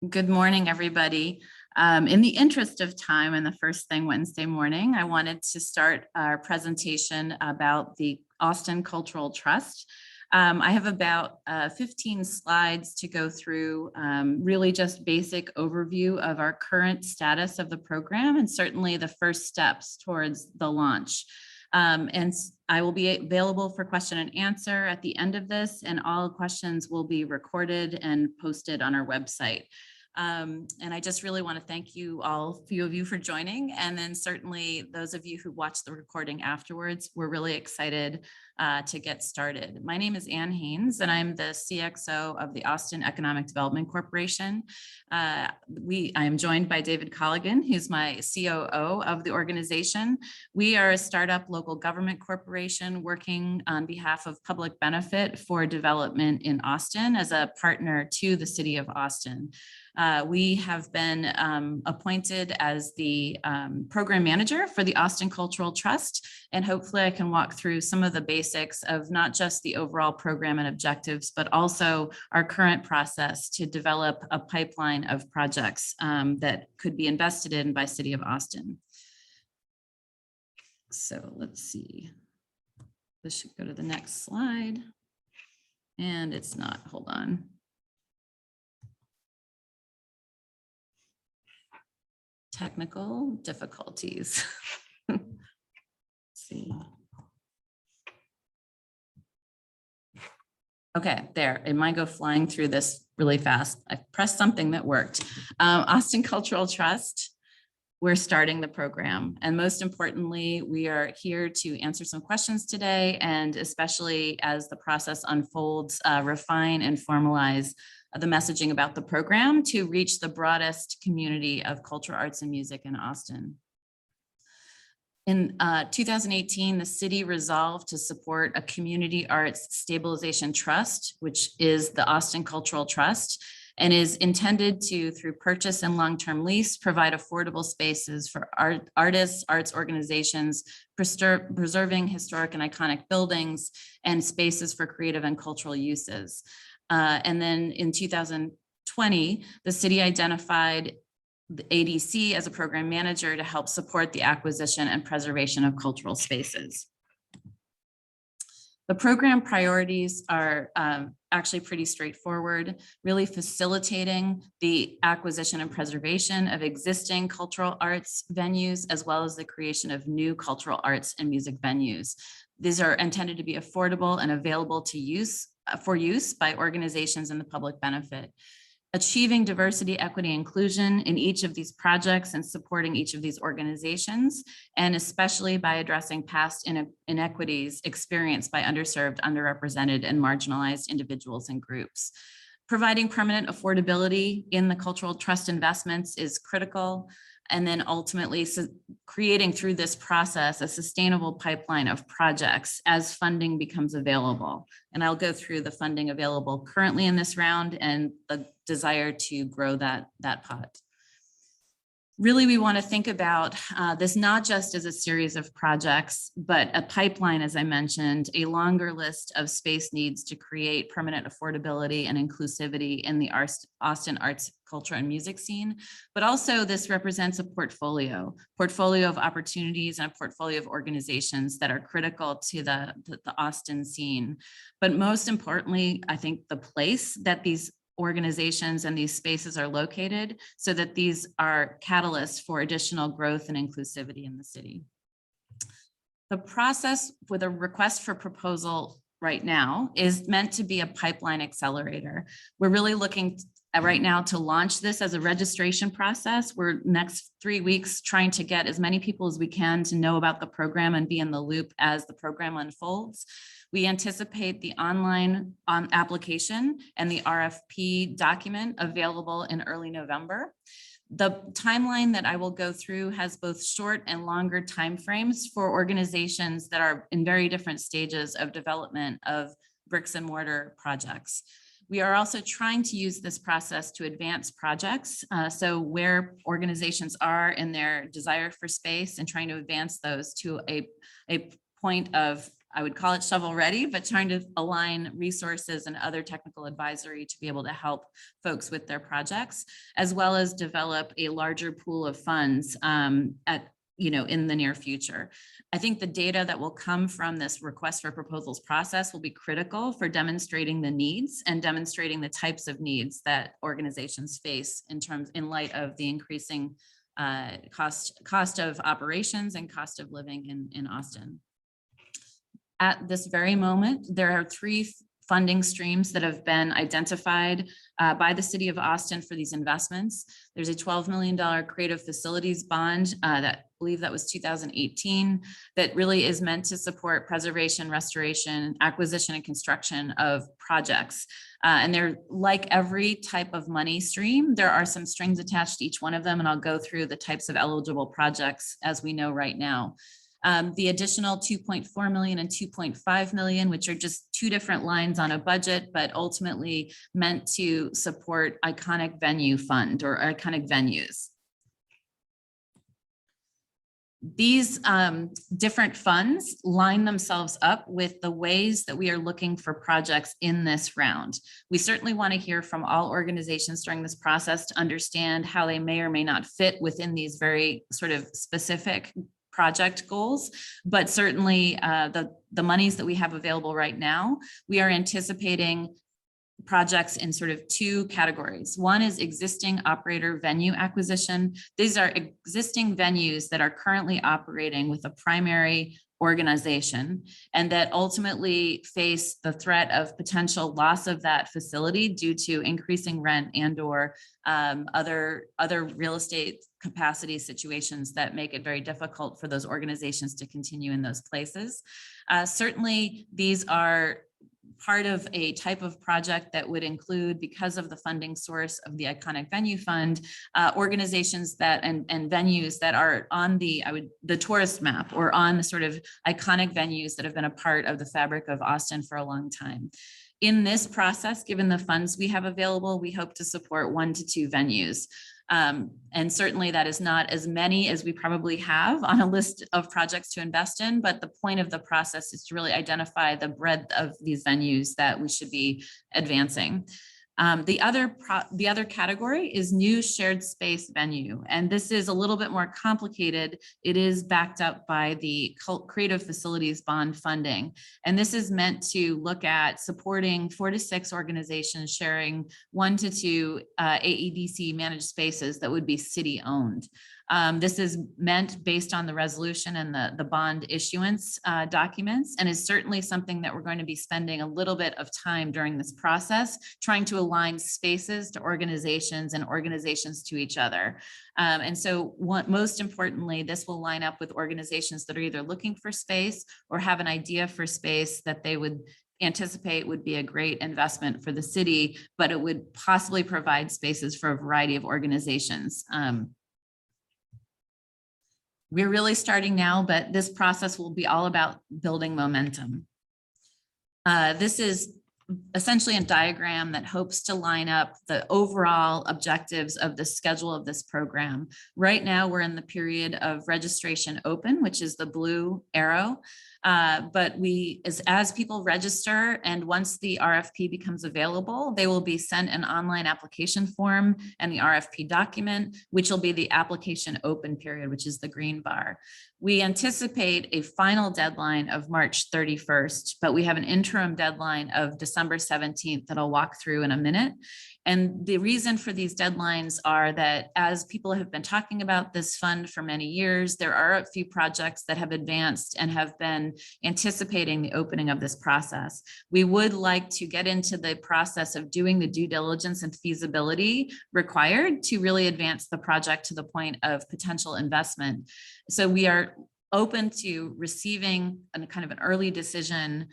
Good morning, everybody. In the interest of time and the first thing Wednesday morning, I wanted to start our presentation about the Austin Cultural Trust. I have about 15 slides to go through, really just basic overview of our current status of the program and certainly the first steps towards the launch. And I will be available for question and answer at the end of this, and all questions will be recorded and posted on our website. And I just really want to thank you all, few of you, for joining, and then certainly those of you who watch the recording afterwards. We're really excited to get started. My name is Ann Haynes, and I'm the CXO of the Austin Economic Development Corporation. I am joined by David Colligan, who's my COO of the organization. We are a startup local government corporation working on behalf of public benefit for development in Austin as a partner to the city of Austin. We have been appointed as the program manager for the Austin Cultural Trust, and hopefully I can walk through some of the basics of not just the overall program and objectives, but also our current process to develop a pipeline of projects that could be invested in by City of Austin. So let's see. This should go to the next slide. And it's not, hold on. Technical difficulties. Let's see. Okay, there, it might go flying through this really fast. I pressed something that worked. Austin Cultural Trust, we're starting the program. And most importantly, we are here to answer some questions today, and especially as the process unfolds, refine and formalize the messaging about the program to reach the broadest community of cultural arts and music in Austin. In 2018, the city resolved to support a community arts stabilization trust, which is the Austin Cultural Trust, and is intended to, through purchase and long-term lease, provide affordable spaces for artists, arts organizations, preserving historic and iconic buildings, and spaces for creative and cultural uses. And then in 2020, the city identified the ADC as a program manager to help support the acquisition and preservation of cultural spaces. The program priorities are actually pretty straightforward, really facilitating the acquisition and preservation of existing cultural arts venues, as well as the creation of new cultural arts and music venues. These are intended to be affordable and available to use by organizations in the public benefit. Achieving diversity, equity, inclusion in each of these projects and supporting each of these organizations, and especially by addressing past inequities experienced by underserved, underrepresented, and marginalized individuals and groups. Providing permanent affordability in the cultural trust investments is critical. And then ultimately creating through this process a sustainable pipeline of projects as funding becomes available. And I'll go through the funding available currently in this round and the desire to grow that pot. Really, we want to think about this not just as a series of projects, but a pipeline, as I mentioned, a longer list of space needs to create permanent affordability and inclusivity in the Austin arts, culture, and music scene. But also this represents a portfolio of opportunities and a portfolio of organizations that are critical to the Austin scene. But most importantly, I think the place that these organizations and these spaces are located, so that these are catalysts for additional growth and inclusivity in the city. The process with a request for proposal right now is meant to be a pipeline accelerator. We're really looking right now to launch this as a registration process. We're next 3 weeks trying to get as many people as we can to know about the program and be in the loop as the program unfolds. We anticipate the online application and the RFP document available in early November. The timeline that I will go through has both short and longer timeframes for organizations that are in very different stages of development of bricks and mortar projects. We are also trying to use this process to advance projects. So where organizations are in their desire for space and trying to advance those to a point of I would call it shovel ready, but trying to align resources and other technical advisory to be able to help folks with their projects, as well as develop a larger pool of funds in the near future. I think the data that will come from this request for proposals process will be critical for demonstrating the needs and demonstrating the types of needs that organizations face in light of the increasing cost of operations and cost of living in Austin. At this very moment, there are 3 funding streams that have been identified by the city of Austin for these investments. There's a $12 million creative facilities bond that I believe that was 2018 that really is meant to support preservation, restoration, acquisition, and construction of projects. And they're like every type of money stream, there are some strings attached to each one of them, and I'll go through the types of eligible projects as we know right now. The additional 2.4 million and 2.5 million, which are just 2 different lines on a budget, but ultimately meant to support iconic venue fund or iconic venues. These different funds line themselves up with the ways that we are looking for projects in this round. We certainly want to hear from all organizations during this process to understand how they may or may not fit within these very sort of specific project goals, but certainly the monies that we have available right now, we are anticipating projects in sort of 2 categories. One is existing operator venue acquisition. These are existing venues that are currently operating with a primary organization and that ultimately face the threat of potential loss of that facility due to increasing rent and or other real estate capacity situations that make it very difficult for those organizations to continue in those places. Certainly, these are part of a type of project that would include, because of the funding source of the Iconic Venue Fund, organizations that and venues that are on the tourist map or on the sort of iconic venues that have been a part of the fabric of Austin for a long time. In this process, given the funds we have available, we hope to support 1 to 2 venues. And certainly that is not as many as we probably have on a list of projects to invest in, but the point of the process is to really identify the breadth of these venues that we should be advancing. The other category is new shared space venue, and this is a little bit more complicated. It is backed up by the creative facilities bond funding, and this is meant to look at supporting 4 to 6 organizations sharing 1 to 2 AEDC managed spaces that would be city owned. This is meant based on the resolution and the bond issuance documents, and is certainly something that we're going to be spending a little bit of time during this process, trying to align spaces to organizations and organizations to each other. And so most importantly, this will line up with organizations that are either looking for space or have an idea for space that they would anticipate would be a great investment for the city, but it would possibly provide spaces for a variety of organizations. We're really starting now, but this process will be all about building momentum. This is essentially a diagram that hopes to line up the overall objectives of the schedule of this program. Right now, we're in the period of registration open, which is the blue arrow. But as people register and once the RFP becomes available, they will be sent an online application form and the RFP document, which will be the application open period, which is the green bar. We anticipate a final deadline of March 31st, but we have an interim deadline of December 17th that I'll walk through in a minute. And the reason for these deadlines are that as people have been talking about this fund for many years, there are a few projects that have advanced and have been anticipating the opening of this process. We would like to get into the process of doing the due diligence and feasibility required to really advance the project to the point of potential investment. So we are open to receiving a kind of an early decision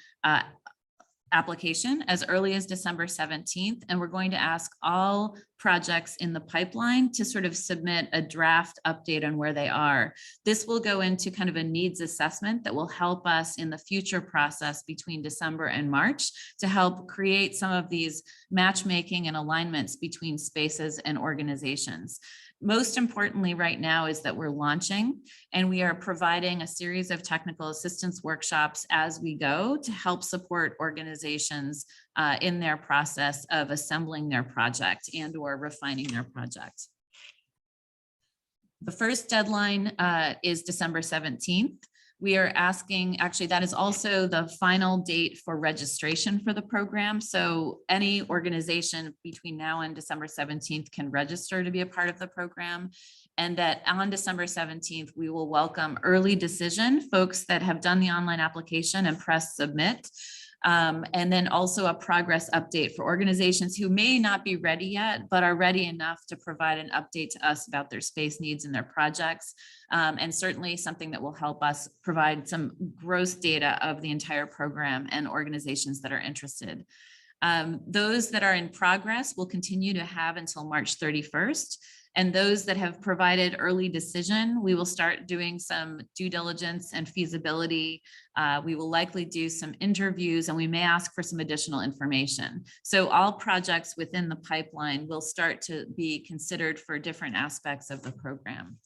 application as early as December 17th. And we're going to ask all projects in the pipeline to sort of submit a draft update on where they are. This will go into kind of a needs assessment that will help us in the future process between December and March to help create some of these matchmaking and alignments between spaces and organizations. Most importantly right now is that we're launching, and we are providing a series of technical assistance workshops as we go to help support organizations in their process of assembling their project and or refining their project. The first deadline is December 17th. We are asking, actually, that is also the final date for registration for the program. So any organization between now and December 17th can register to be a part of the program. And that on December 17th, we will welcome early decision folks that have done the online application and press submit. And then also a progress update for organizations who may not be ready yet, but are ready enough to provide an update to us about their space needs and their projects. And certainly something that will help us provide some gross data of the entire program and organizations that are interested. Those that are in progress will continue to have until March 31st. And those that have provided early decision, we will start doing some due diligence and feasibility. We will likely do some interviews, and we may ask for some additional information. So all projects within the pipeline will start to be considered for different aspects of the program.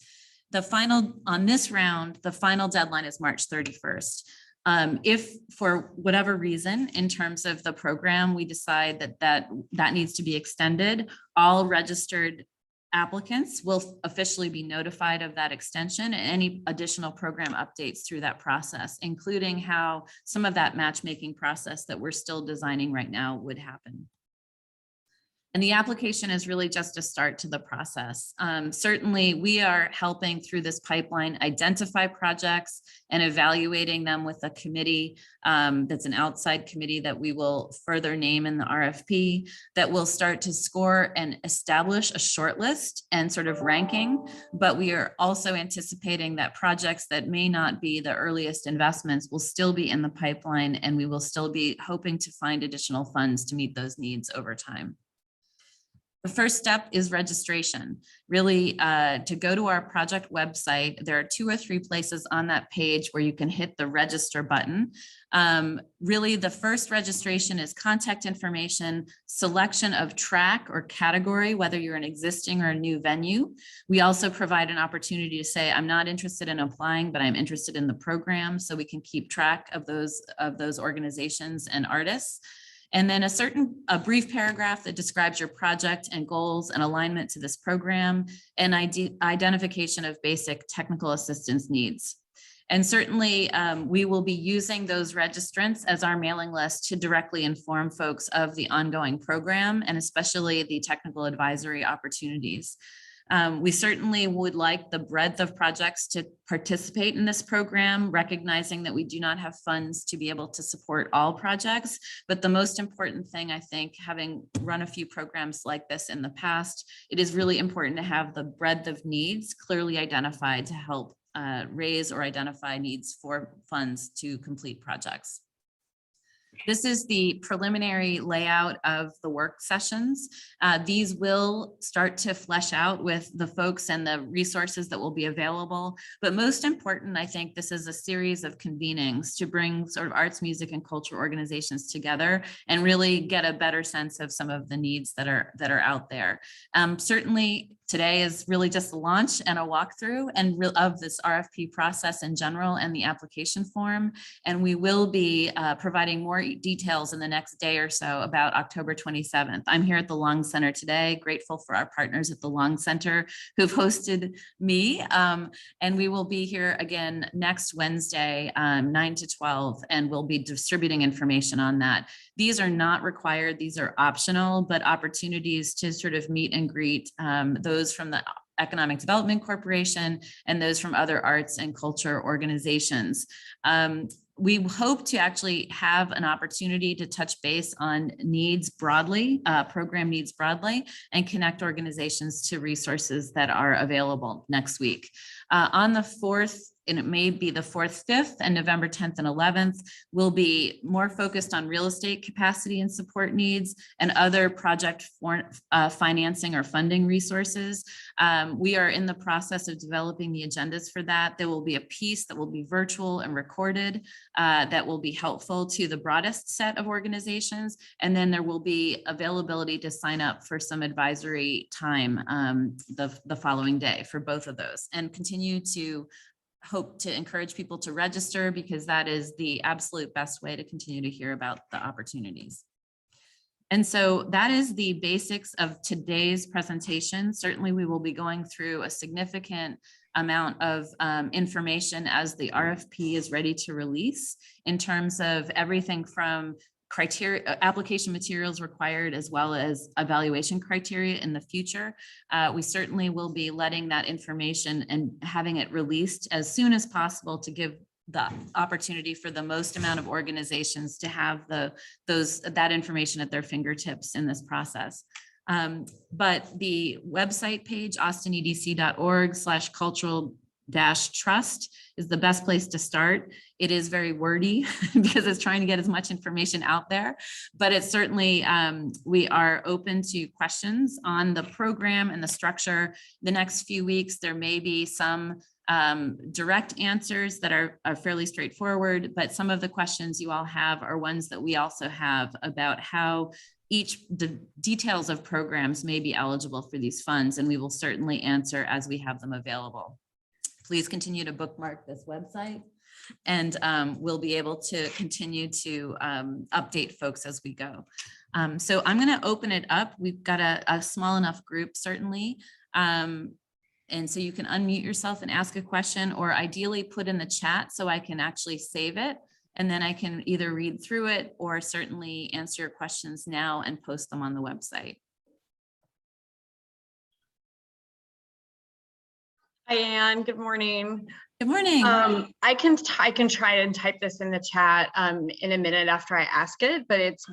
The final, on this round, the final deadline is March 31st. If for whatever reason, in terms of the program, we decide that needs to be extended, all registered applicants will officially be notified of that extension and any additional program updates through that process, including how some of that matchmaking process that we're still designing right now would happen. And the application is really just a start to the process. Certainly, we are helping through this pipeline identify projects and evaluating them with a committee that's an outside committee that we will further name in the RFP, that will start to score and establish a short list and sort of ranking. But we are also anticipating that projects that may not be the earliest investments will still be in the pipeline, and we will still be hoping to find additional funds to meet those needs over time. The first step is registration. Really, to go to our project website, there are 2 or 3 places on that page where you can hit the register button. Really, the first registration is contact information, selection of track or category, whether you're an existing or a new venue. We also provide an opportunity to say, I'm not interested in applying, but I'm interested in the program, so we can keep track of those organizations and artists. And then a brief paragraph that describes your project and goals and alignment to this program, and identification of basic technical assistance needs. And certainly we will be using those registrants as our mailing list to directly inform folks of the ongoing program, and especially the technical advisory opportunities. We certainly would like the breadth of projects to participate in this program, recognizing that we do not have funds to be able to support all projects. But the most important thing, I think, having run a few programs like this in the past, it is really important to have the breadth of needs clearly identified to help raise or identify needs for funds to complete projects. This is the preliminary layout of the work sessions. These will start to flesh out with the folks and the resources that will be available. But most important, I think this is a series of convenings to bring sort of arts, music, and culture organizations together and really get a better sense of some of the needs that are out there. Certainly, today is really just a launch and a walkthrough of this RFP process in general and the application form. And we will be providing more details in the next day or so about October 27th. I'm here at the Long Center today, grateful for our partners at the Long Center who've hosted me. And we will be here again next Wednesday, 9 to 12, and we'll be distributing information on that. These are not required, these are optional, but opportunities to sort of meet and greet those from the Economic Development Corporation and those from other arts and culture organizations. We hope to actually have an opportunity to touch base on needs broadly, program needs broadly, and connect organizations to resources that are available next week. On the 4th and it may be the 4th, 5th, and November 10th and 11th, will be more focused on real estate capacity and support needs and other project financing or funding resources. We are in the process of developing the agendas for that. There will be a piece that will be virtual and recorded that will be helpful to the broadest set of organizations. And then there will be availability to sign up for some advisory time the following day for both of those, and continue to hope to encourage people to register, because that is the absolute best way to continue to hear about the opportunities. And so that is the basics of today's presentation. Certainly we will be going through a significant amount of information as the RFP is ready to release, in terms of everything from criteria, application materials required, as well as evaluation criteria in the future. We certainly will be letting that information and having it released as soon as possible to give the opportunity for the most amount of organizations to have that information at their fingertips in this process. But the website page, austinedc.org/cultural-trust, is the best place to start. It is very wordy because it's trying to get as much information out there, but it's certainly, we are open to questions on the program and the structure. The next few weeks, there may be some direct answers that are fairly straightforward, but some of the questions you all have are ones that we also have about how the details of programs may be eligible for these funds, and we will certainly answer as we have them available. Please continue to bookmark this website, and we'll be able to continue to update folks as we go. So I'm going to open it up. We've got a small enough group, certainly. And so you can unmute yourself and ask a question, or ideally put in the chat so I can actually save it. And then I can either read through it or certainly answer your questions now and post them on the website. Hi, Anne. Good morning. Good morning. I can try and type this in the chat in a minute after I ask it, but it's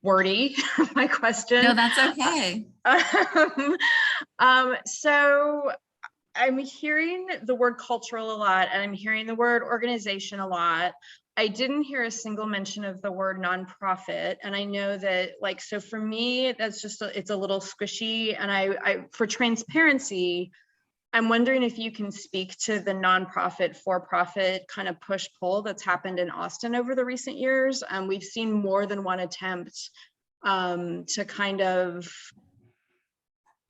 wordy, my question. No, that's okay. So I'm hearing the word cultural a lot, and I'm hearing the word organization a lot. I didn't hear a single mention of the word nonprofit. And I know that, like, so for me, that's just, it's a little squishy. And I for transparency, I'm wondering if you can speak to the nonprofit for-profit kind of push-pull that's happened in Austin over the recent years. We've seen more than one attempt to kind of,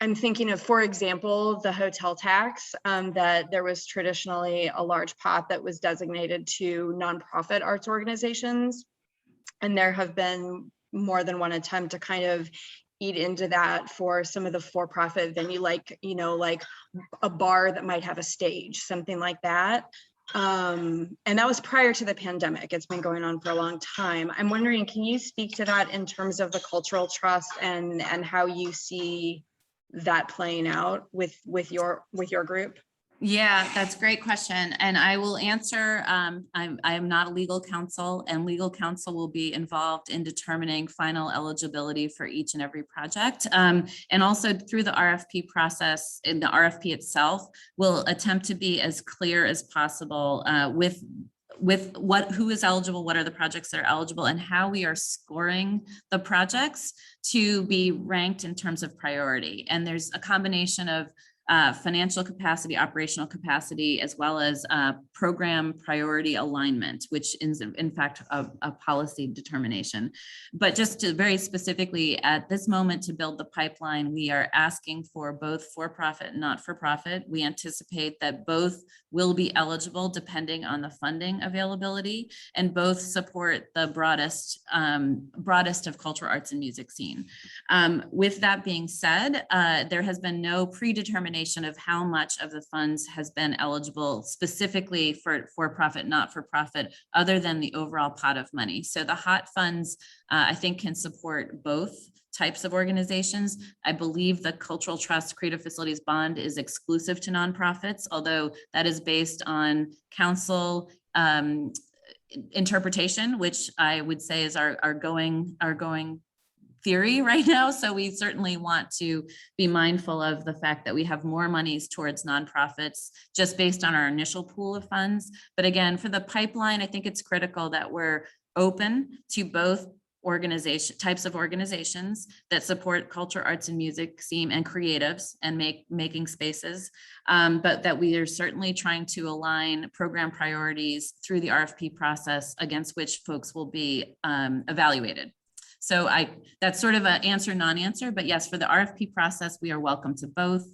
I'm thinking of, for example, the hotel tax, that there was traditionally a large pot that was designated to nonprofit arts organizations. And there have been more than one attempt to kind of eat into that for some of the for-profit venue, like, you know, like a bar that might have a stage, something like that. And that was prior to the pandemic. It's been going on for a long time. I'm wondering, can you speak to that in terms of the cultural trust and how you see that playing out with your group? Yeah, that's a great question. And I will answer, I am not a legal counsel, and legal counsel will be involved in determining final eligibility for each and every project. And also through the RFP process, in the RFP itself, we'll attempt to be as clear as possible with who is eligible, what are the projects that are eligible, and how we are scoring the projects to be ranked in terms of priority. And there's a combination of financial capacity, operational capacity, as well as program priority alignment, which is in fact a policy determination. But just to very specifically at this moment to build the pipeline, we are asking for both for-profit and not-for-profit. We anticipate that both will be eligible depending on the funding availability, and both support the broadest of cultural arts and music scene. With that being said, there has been no predetermination of how much of the funds has been eligible specifically for profit, not for profit, other than the overall pot of money. So the hot funds, I think, can support both types of organizations. I believe the Cultural Trust Creative Facilities Bond is exclusive to nonprofits, although that is based on council interpretation, which I would say is our going theory right now. So we certainly want to be mindful of the fact that we have more monies towards nonprofits just based on our initial pool of funds. But again, for the pipeline, I think it's critical that we're open to both types of organizations that support culture, arts, and music scene and creatives and making spaces, but that we are certainly trying to align program priorities through the RFP process against which folks will be evaluated. So that's sort of an answer, non-answer, but yes, for the RFP process, we are welcome to both.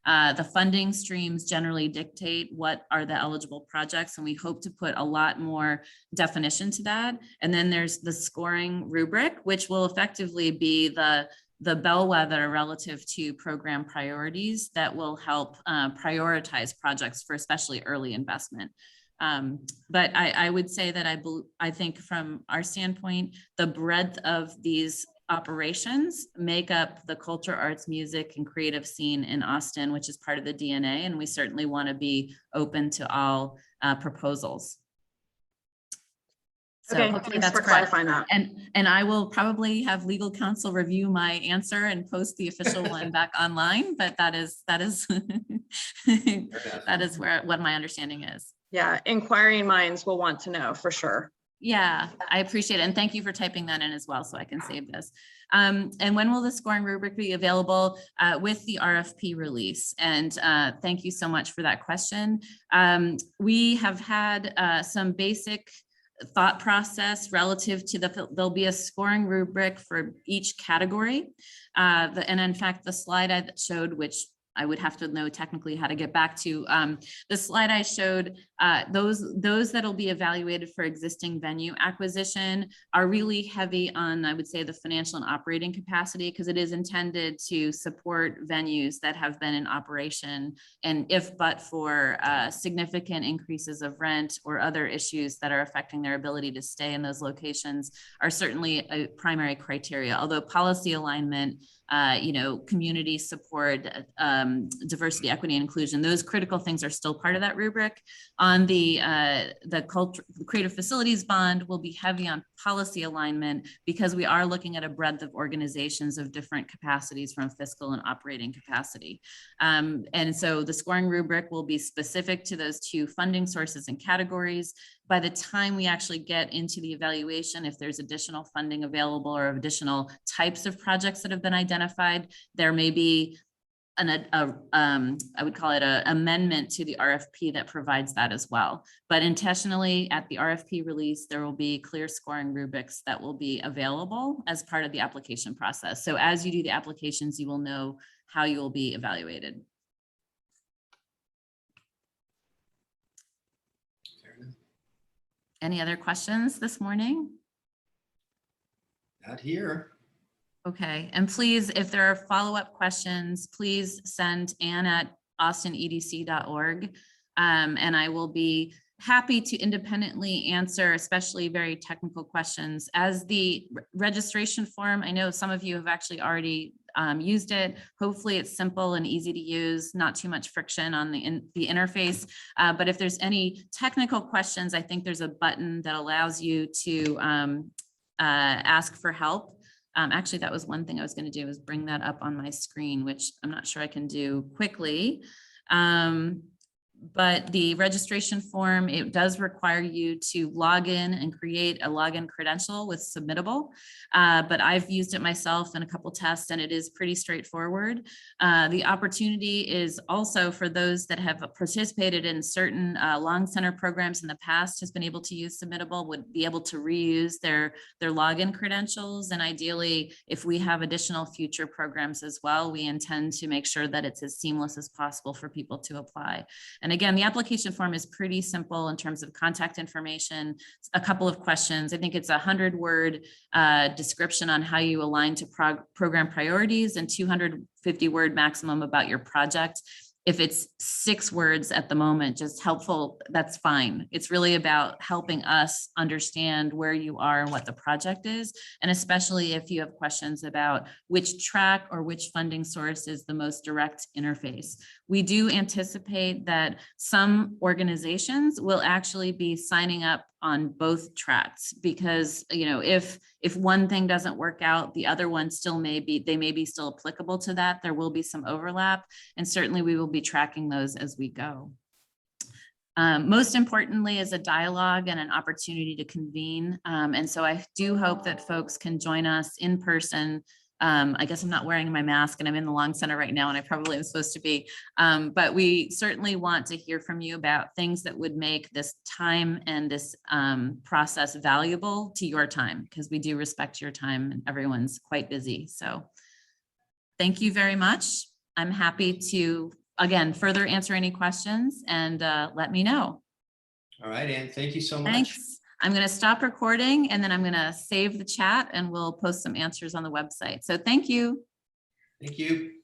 The funding streams generally dictate what are the eligible projects, and we hope to put a lot more definition to that. And then there's the scoring rubric, which will effectively be the bellwether relative to program priorities that will help prioritize projects for especially early investment. But I would say that I think from our standpoint, the breadth of these operations make up the culture, arts, music, and creative scene in Austin, which is part of the DNA. And we certainly want to be open to all proposals. So okay, hopefully thanks that's for correct. clarifying that. And I will probably have legal counsel review my answer and post the official one back online, but that is that is what my understanding is. Yeah, inquiring minds will want to know for sure. Yeah, I appreciate it. And thank you for typing that in as well, so I can save this. And when will the scoring rubric be available? With the RFP release? And thank you so much for that question. We have had some basic thought process relative to there'll be a scoring rubric for each category. And in fact, the slide I showed, which I would have to know technically how to get back to. The slide I showed, those that'll be evaluated for existing venue acquisition are really heavy on, I would say, the financial and operating capacity, because it is intended to support venues that have been in operation. And if but for significant increases of rent or other issues that are affecting their ability to stay in those locations are certainly a primary criteria, although policy alignment, community support, diversity, equity, and inclusion, those critical things are still part of that rubric. On the creative facilities bond will be heavy on policy alignment, because we are looking at a breadth of organizations of different capacities from fiscal and operating capacity. And so the scoring rubric will be specific to those two funding sources and categories. By the time we actually get into the evaluation, if there's additional funding available or additional types of projects that have been identified, there may be I would call it an amendment to the RFP that provides that as well. But intentionally at the RFP release, there will be clear scoring rubrics that will be available as part of the application process. So as you do the applications, you will know how you will be evaluated. Any other questions this morning? Not here. Okay, and please, if there are follow-up questions, please send Ann at AustinEDC.org, and I will be happy to independently answer, especially very technical questions. As the registration form, I know some of you have actually already used it. Hopefully it's simple and easy to use, not too much friction on the interface. But if there's any technical questions, I think there's a button that allows you to ask for help. Actually, that was one thing I was going to do, is bring that up on my screen, which I'm not sure I can do quickly. But the registration form, it does require you to log in and create a login credential with Submittable. But I've used it myself in a couple tests, and it is pretty straightforward. The opportunity is also for those that have participated in certain Long Center programs in the past, has been able to use Submittable, would be able to reuse their login credentials. And ideally, if we have additional future programs as well, we intend to make sure that it's as seamless as possible for people to apply. And again, the application form is pretty simple in terms of contact information, a couple of questions. I think it's 100-word description on how you align to program priorities, and 250-word maximum about your project. If it's 6 words at the moment, just helpful, that's fine. It's really about helping us understand where you are and what the project is. And especially if you have questions about which track or which funding source is the most direct interface. We do anticipate that some organizations will actually be signing up on both tracks, because, you know, if one thing doesn't work out, the other one still may be still applicable to that. There will be some overlap, and certainly we will be tracking those as we go. Most importantly is a dialogue and an opportunity to convene. And so I do hope that folks can join us in person. I guess I'm not wearing my mask and I'm in the Long Center right now, and I probably am supposed to be. But we certainly want to hear from you about things that would make this time and this process valuable to your time, because we do respect your time and everyone's quite busy. So thank you very much. I'm happy to, again, further answer any questions, and let me know. All right, Ann, thank you so much. Thanks. I'm going to stop recording, and then I'm going to save the chat, and we'll post some answers on the website. So thank you. Thank you.